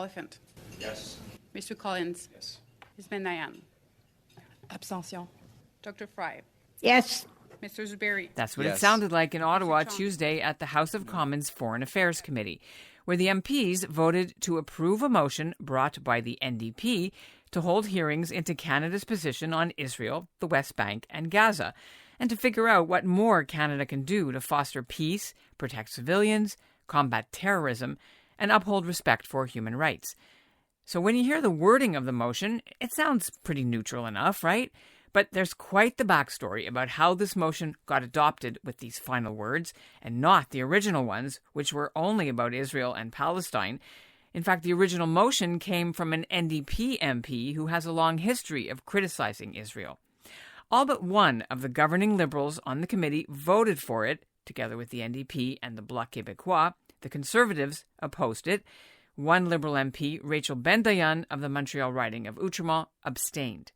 Oliphant. Yes. Mr. Collins. Yes. Ms. Ben-Nayan. Abstention. Dr. Fry. Yes. Mr. Zuberi. That's what Yes. it sounded like in Ottawa Chong. Tuesday at the House of Commons Foreign Affairs Committee, where the MPs voted to approve a motion brought by the NDP to hold hearings into Canada's position on Israel, the West Bank and Gaza, and to figure out what more Canada can do to foster peace, protect civilians, combat terrorism, and uphold respect for human rights. So when you hear the wording of the motion, it sounds pretty neutral enough, right? But there's quite the backstory about how this motion got adopted with these final words, and not the original ones, which were only about Israel and Palestine. In fact, the original motion came from an NDP MP who has a long history of criticizing Israel. All but one of the governing Liberals on the committee voted for it, together with the NDP and the Bloc Quebecois. The Conservatives opposed it. One Liberal MP, Rachel Ben-Dayan of the Montreal riding of Outremont, abstained.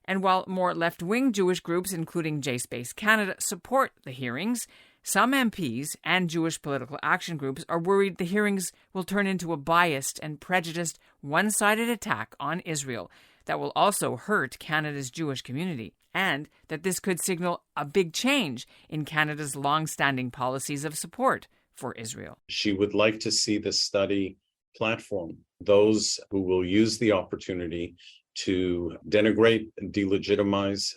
And while more left-wing Jewish groups, including J-Space Canada, support the hearings, some MPs and Jewish political action groups are worried the hearings will turn into a biased and prejudiced one-sided attack on Israel that will also hurt Canada's Jewish community, and that this could signal a big change in Canada's long-standing policies of support for Israel. She would like to see the study platform those who will use the opportunity to denigrate, delegitimize,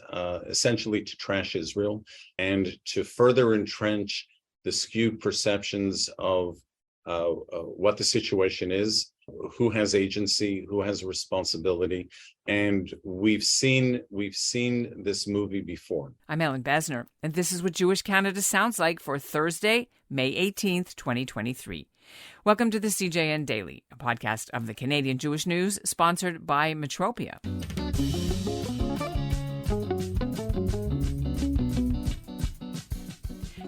essentially to trash Israel, and to further entrench the skewed perceptions of what the situation is, who has agency, who has responsibility. And we've seen this movie before. I'm Ellen Besner, and this is what Jewish Canada sounds like for Thursday, May 18th, 2023. Welcome to the CJN Daily, a podcast of the Canadian Jewish News, sponsored by Metropia.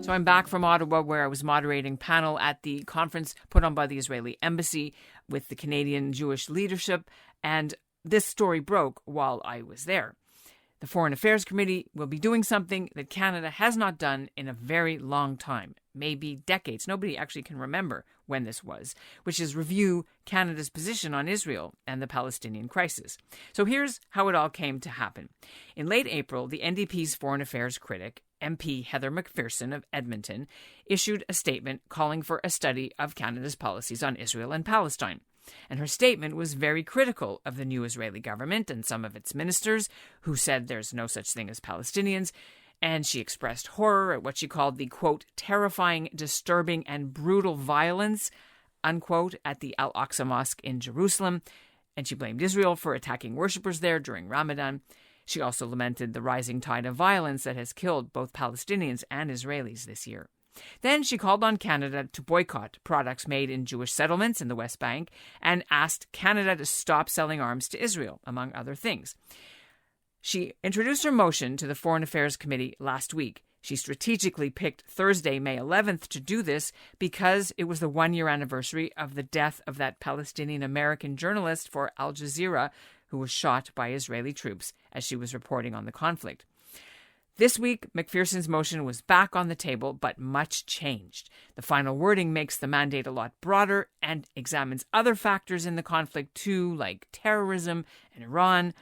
So I'm back from Ottawa, where I was moderating panel at the conference put on by the Israeli Embassy with the Canadian Jewish leadership, and this story broke while I was there. The Foreign Affairs Committee will be doing something that Canada has not done in a very long time, maybe decades. Nobody actually can remember when this was, which is review Canada's position on Israel and the Palestinian crisis. So here's how it all came to happen. In late April, the NDP's Foreign Affairs critic, MP Heather McPherson of Edmonton, issued a statement calling for a study of Canada's policies on Israel and Palestine. And her statement was very critical of the new Israeli government and some of its ministers, who said there's no such thing as Palestinians. And she expressed horror at what she called the, quote, terrifying, disturbing, and brutal violence, unquote, at the Al-Aqsa Mosque in Jerusalem. And she blamed Israel for attacking worshippers there during Ramadan. She also lamented the rising tide of violence that has killed both Palestinians and Israelis this year. Then she called on Canada to boycott products made in Jewish settlements in the West Bank and asked Canada to stop selling arms to Israel, among other things. She introduced her motion to the Foreign Affairs Committee last week. She strategically picked Thursday, May 11th to do this because it was the one-year anniversary of the death of that Palestinian-American journalist for Al Jazeera who was shot by Israeli troops as she was reporting on the conflict. This week, McPherson's motion was back on the table, but much changed. The final wording makes the mandate a lot broader and examines other factors in the conflict too, like terrorism and Iran.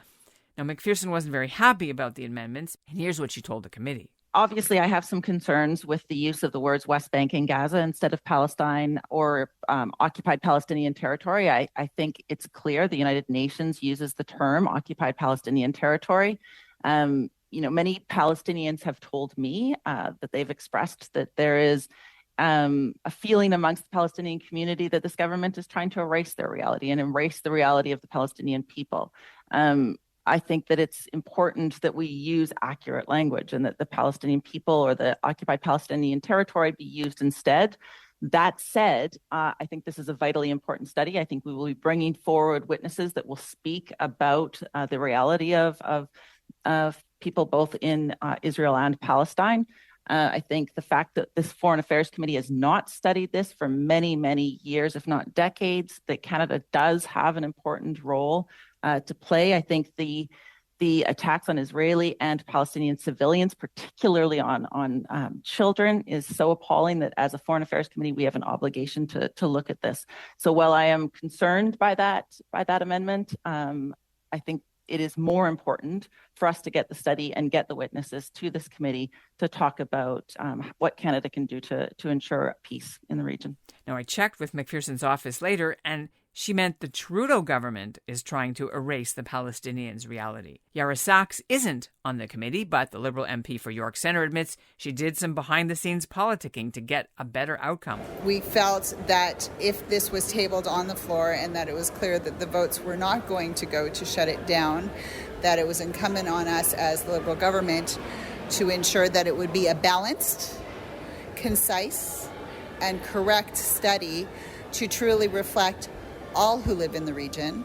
Now, McPherson wasn't very happy about the amendments, and here's what she told the committee. Obviously, I have some concerns with the use of the words West Bank and Gaza instead of Palestine or occupied Palestinian territory. I think it's clear the United Nations uses the term occupied Palestinian territory. Many Palestinians have told me that they've expressed that there is a feeling amongst the Palestinian community that this government is trying to erase their reality and erase the reality of the Palestinian people. I think that it's important that we use accurate language and that the Palestinian people or the occupied Palestinian territory be used instead. That said, I think this is a vitally important study. I think we will be bringing forward witnesses that will speak about the reality of people both in Israel and Palestine. I think the fact that this Foreign Affairs Committee has not studied this for many, many years, if not decades, that Canada does have an important role to play. I think the The attacks on Israeli and Palestinian civilians, particularly on children, is so appalling that as a Foreign Affairs Committee, we have an obligation to look at this. So while I am concerned by that amendment, I think it is more important for us to get the study and get the witnesses to this committee to talk about what Canada can do to ensure peace in the region. Now, I checked with McPherson's office later, and she meant the Trudeau government is trying to erase the Palestinians' reality. Yara Sachs isn't on the committee, but the Liberal MP for York Centre admits she did some behind-the-scenes politicking to get a better outcome. We felt that if this was tabled on the floor and that it was clear that the votes were not going to go to shut it down, that it was incumbent on us as the Liberal government to ensure that it would be a balanced, concise, and correct study to truly reflect all who live in the region,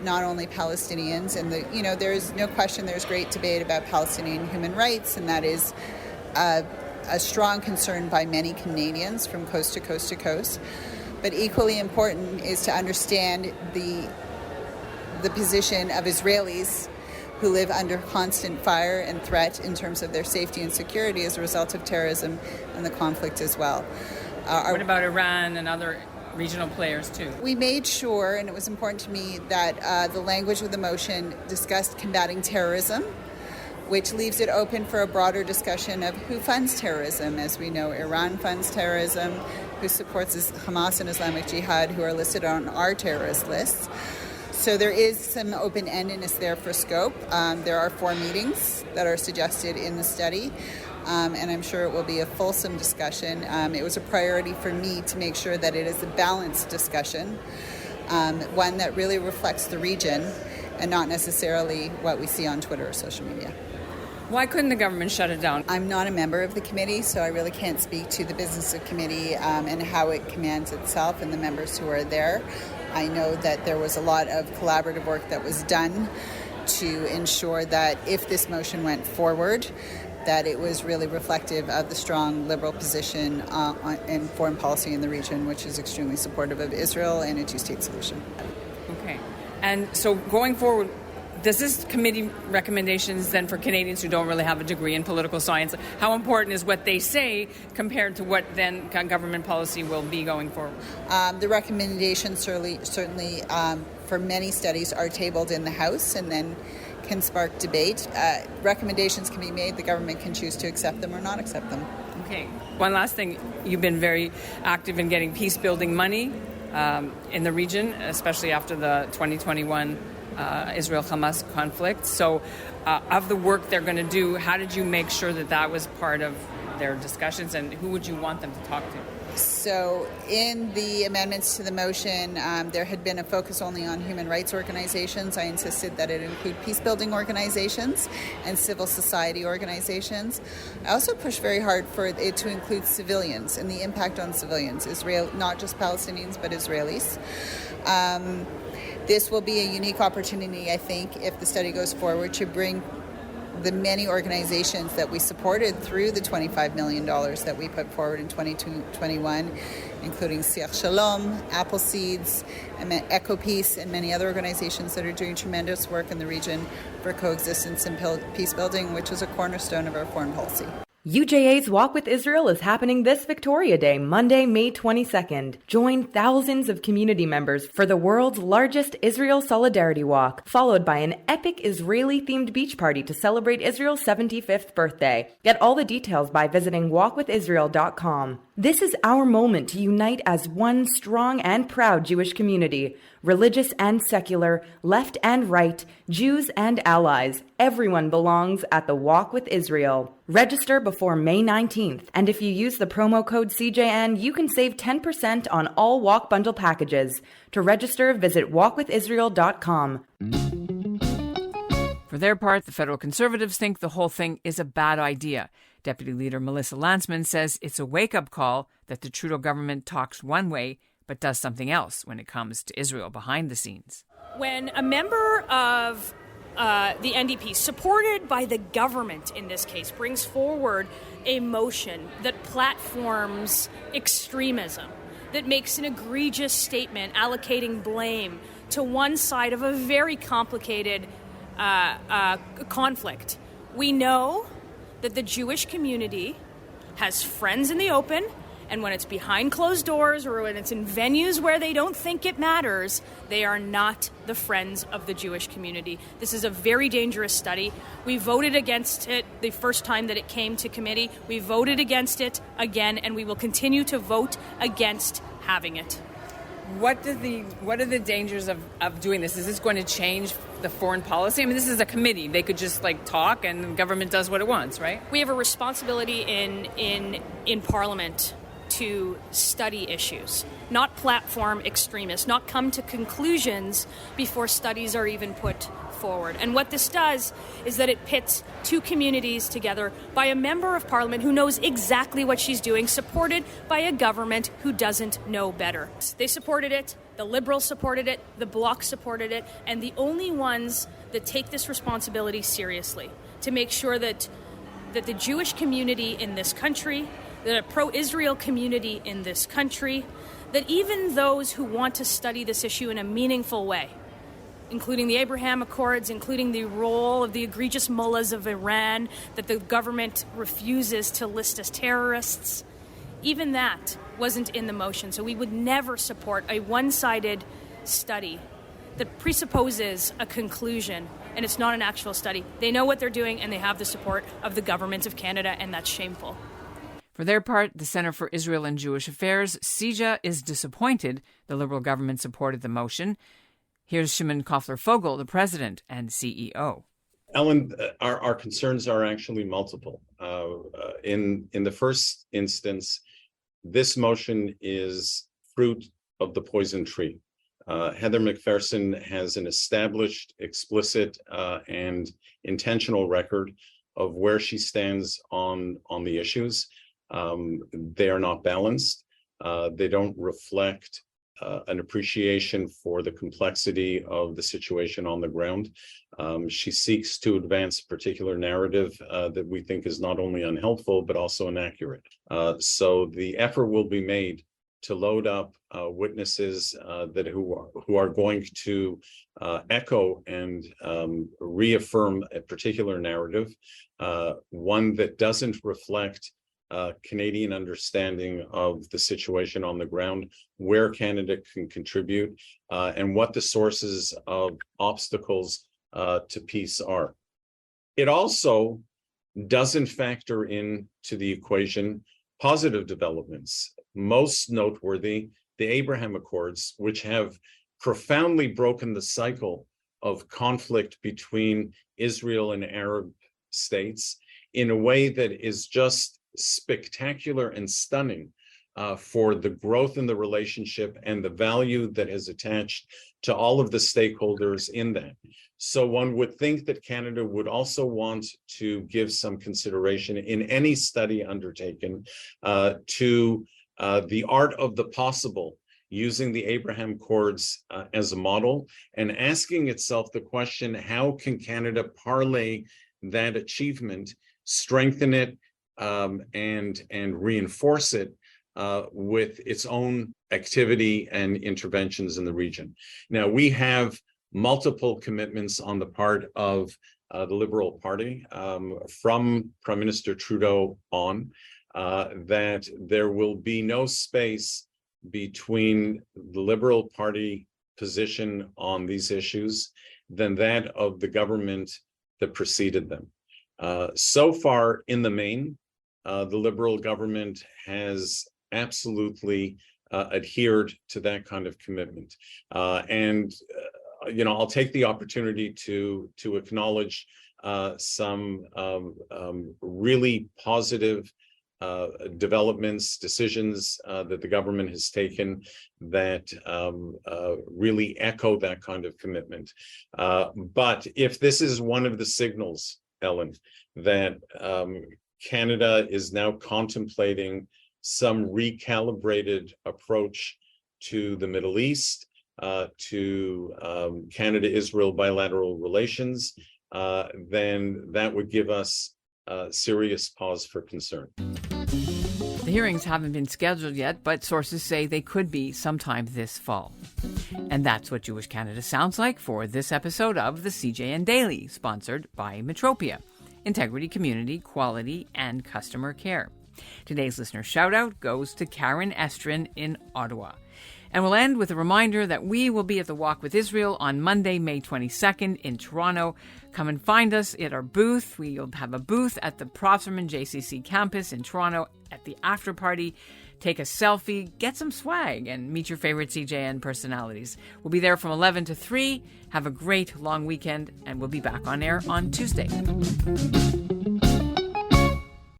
not only Palestinians. And there's no question there's great debate about Palestinian human rights, and that is a strong concern by many Canadians from coast to coast to coast. But equally important is to understand the position of Israelis who live under constant fire and threat in terms of their safety and security as a result of terrorism and the conflict as well. What about Iran and other regional players too? We made sure, and it was important to me, that the language of the motion discussed combating terrorism, which leaves it open for a broader discussion of who funds terrorism. As we know, Iran funds terrorism, who supports Hamas and Islamic Jihad, who are listed on our terrorist lists. So there is some open-endedness there for scope. There are 4 meetings that are suggested in the study. And I'm sure it will be a fulsome discussion. It was a priority for me to make sure that it is a balanced discussion, one that really reflects the region and not necessarily what we see on Twitter or social media. Why couldn't the government shut it down? I'm not a member of the committee, so I really can't speak to the business of committee and how it commands itself and the members who are there. I know that there was a lot of collaborative work that was done to ensure that if this motion went forward, that it was really reflective of the strong Liberal position in foreign policy in the region, which is extremely supportive of Israel and a two-state solution. Okay. And so going forward, does this committee recommendations then for Canadians who don't really have a degree in political science, how important is what they say compared to what then government policy will be going forward? The recommendations certainly for many studies are tabled in the House and then can spark debate. Recommendations can be made. The government can choose to accept them or not accept them. Okay. One last thing. You've been very active in getting peace-building money in the region, especially after the 2021 Israel-Hamas conflict. So of the work they're going to do, how did you make sure that that was part of their discussions, and who would you want them to talk to? So in the amendments to the motion, there had been a focus only on human rights organizations. I insisted that it include peace-building organizations and civil society organizations. I also pushed very hard for it to include civilians and the impact on civilians, not just Palestinians, but Israelis. This will be a unique opportunity, I think, if the study goes forward, to bring the many organizations that we supported through the $25 million that we put forward in 2021, including Siach Shalom, Apple Seeds, and Echo Peace, and many other organizations that are doing tremendous work in the region for coexistence and peace building, which is a cornerstone of our foreign policy. UJA's Walk with Israel is happening this Victoria Day, Monday, May 22nd. Join thousands of community members for the world's largest Israel Solidarity Walk, followed by an epic Israeli-themed beach party to celebrate Israel's 75th birthday. Get all the details by visiting walkwithisrael.com. This is our moment to unite as one strong and proud Jewish community. Religious and secular, left and right, Jews and allies. Everyone belongs at the Walk with Israel. Register before May 19th, and if you use the promo code CJN, you can save 10% on all Walk Bundle packages. To register, visit walkwithisrael.com. For their part, the federal Conservatives think the whole thing is a bad idea. Deputy Leader Melissa Landsman says it's a wake-up call that the Trudeau government talks one way but does something else when it comes to Israel behind the scenes. When a member of the NDP, supported by the government in this case, brings forward a motion that platforms extremism, that makes an egregious statement allocating blame to one side of a very complicated conflict. We know that the Jewish community has friends in the open, and when it's behind closed doors or when it's in venues where they don't think it matters, they are not the friends of the Jewish community. This is a very dangerous study. We voted against it the first time that it came to committee. We voted against it again, and we will continue to vote against having it. What are the dangers of doing this? Is this going to change the foreign policy? I mean, this is a committee. They could just talk and the government does what it wants, right? We have a responsibility in Parliament to study issues, not platform extremists, not come to conclusions before studies are even put forward. And what this does is that it pits two communities together by a member of Parliament who knows exactly what she's doing, supported by a government who doesn't know better. They supported it, the Liberals supported it, the Bloc supported it, and the only ones that take this responsibility seriously to make sure that the Jewish community in this country, that a pro-Israel community in this country, that even those who want to study this issue in a meaningful way, including the Abraham Accords, including the role of the egregious mullahs of Iran that the government refuses to list as terrorists, even that wasn't in the motion. So we would never support a one-sided study that presupposes a conclusion, and it's not an actual study. They know what they're doing, and they have the support of the government of Canada, and that's shameful. For their part, the Centre for Israel and Jewish Affairs, CIJA, is disappointed the Liberal government supported the motion. Here's Shimon Koffler-Fogel, the president and CEO. Ellen, our concerns are actually multiple. In the first instance, this motion is fruit of the poison tree. Heather McPherson has an established, explicit, and intentional record of where she stands on the issues. They are not balanced. They don't reflect an appreciation for the complexity of the situation on the ground. She seeks to advance a particular narrative that we think is not only unhelpful, but also inaccurate. So the effort will be made to load up witnesses who are going to echo and reaffirm a particular narrative, one that doesn't reflect Canadian understanding of the situation on the ground, where Canada can contribute, and what the sources of obstacles to peace are. It also doesn't factor into the equation positive developments, most noteworthy the Abraham Accords, which have profoundly broken the cycle of conflict between Israel and Arab states in a way that is just spectacular and stunning for the growth in the relationship and the value that is attached to all of the stakeholders in that. So one would think that Canada would also want to give some consideration in any study undertaken to the art of the possible, using the Abraham Accords as a model and asking itself the question, how can Canada parlay that achievement, strengthen it, and reinforce it with its own activity and interventions in the region. Now, we have multiple commitments on the part of the Liberal Party from Prime Minister Trudeau on that there will be no space between the Liberal Party position on these issues than that of the government that preceded them. So far, in the main, the Liberal government has absolutely adhered to that kind of commitment. I'll take the opportunity to acknowledge some really positive developments, decisions that the government has taken that really echo that kind of commitment. But if this is one of the signals, Ellen, that Canada is now contemplating some recalibrated approach to the Middle East, to Canada-Israel bilateral relations, then that would give us serious pause for concern. The hearings haven't been scheduled yet, but sources say they could be sometime this fall. And that's what Jewish Canada sounds like for this episode of the CJN Daily, sponsored by Metropia. Integrity, community, quality, and customer care. Today's listener shout-out goes to Karen Estrin in Ottawa. And we'll end with a reminder that we will be at the Walk with Israel on Monday, May 22nd in Toronto. Come and find us at our booth. We'll have a booth at the Prosserman JCC campus in Toronto at the after party. Take a selfie, get some swag, and meet your favorite CJN personalities. We'll be there from 11 to 3. Have a great long weekend, and we'll be back on air on Tuesday.